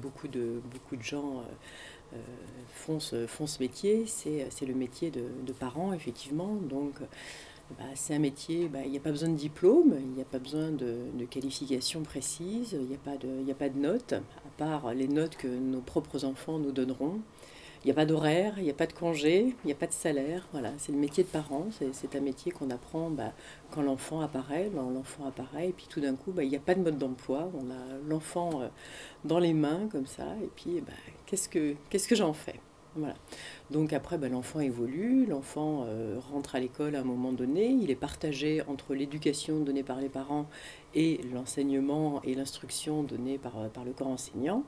Beaucoup de gens font ce métier, c'est le métier de parent, effectivement. Donc, c'est un métier, il n'y a pas besoin de diplôme, il n'y a pas besoin de qualification précise, il y a pas de notes, à part les notes que nos propres enfants nous donneront. Il n'y a pas d'horaire, il n'y a pas de congé, il n'y a pas de salaire. Voilà, c'est le métier de parent. C'est un métier qu'on apprend quand l'enfant apparaît. L'enfant apparaît et puis tout d'un coup, il n'y a pas de mode d'emploi. On a l'enfant dans les mains comme ça. Et puis, qu'est-ce que j'en fais? Voilà. Donc après, l'enfant évolue, l'enfant rentre à l'école à un moment donné, il est partagé entre l'éducation donnée par les parents et l'enseignement et l'instruction donnée par le corps enseignant.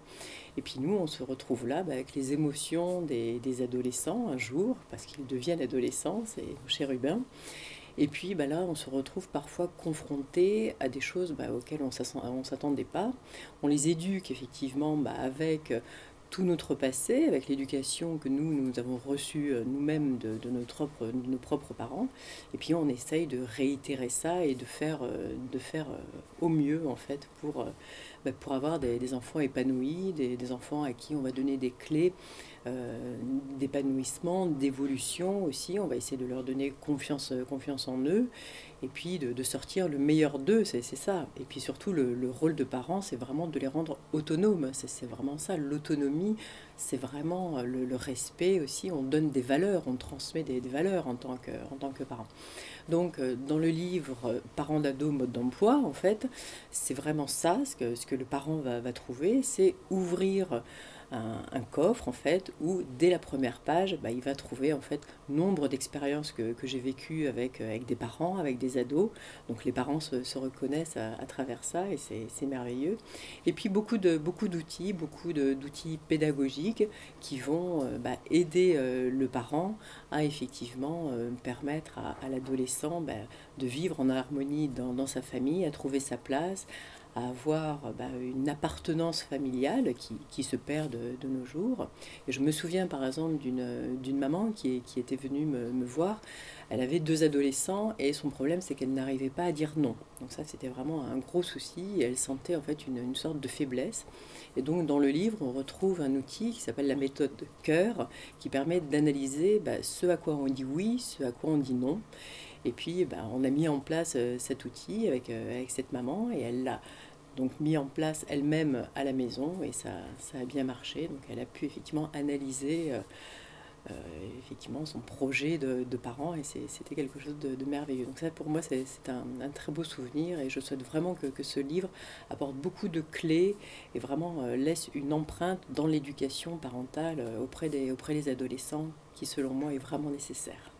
Et puis nous, on se retrouve là avec les émotions des adolescents un jour, parce qu'ils deviennent adolescents, c'est nos chérubins. Et puis là, on se retrouve parfois confronté à des choses auxquelles on ne s'attendait pas. On les éduque effectivement avec tout notre passé, avec l'éducation que nous avons reçue nous-mêmes de nos propres parents. Et puis on essaye de réitérer ça et de faire au mieux en fait pour avoir des enfants épanouis, des enfants à qui on va donner des clés d'épanouissement, d'évolution aussi. On va essayer de leur donner confiance en eux et puis de sortir le meilleur d'eux, c'est ça. Et puis surtout, le rôle de parent, c'est vraiment de les rendre autonomes. C'est vraiment ça, l'autonomie, c'est vraiment le respect aussi. On donne des valeurs, on transmet des valeurs en tant que parent. Donc, dans le livre Parents d'ado, mode d'emploi, en fait, c'est vraiment ça, ce que le parent va trouver, c'est ouvrir un coffre, en fait, où dès la première page, il va trouver, en fait, nombre d'expériences que j'ai vécues avec des parents, avec des ados. Donc, les parents se reconnaissent à travers ça et c'est merveilleux. Et puis, beaucoup d'outils pédagogiques qui vont aider le parent à effectivement permettre à l'adolescent de vivre en harmonie dans sa famille, à trouver sa place, à avoir une appartenance familiale qui se perd de nos jours. Et je me souviens par exemple d'une maman qui était venue me voir. Elle avait deux adolescents et son problème c'est qu'elle n'arrivait pas à dire non. Donc ça c'était vraiment un gros souci et elle sentait en fait une sorte de faiblesse. Et donc dans le livre on retrouve un outil qui s'appelle la méthode cœur qui permet d'analyser ce à quoi on dit oui, ce à quoi on dit non. Et puis, on a mis en place cet outil avec cette maman et elle l'a donc mis en place elle-même à la maison et ça a bien marché. Donc, elle a pu effectivement analyser effectivement son projet de parent et c'était quelque chose de merveilleux. Donc ça, pour moi, c'est un très beau souvenir et je souhaite vraiment que ce livre apporte beaucoup de clés et vraiment laisse une empreinte dans l'éducation parentale auprès des adolescents qui, selon moi, est vraiment nécessaire.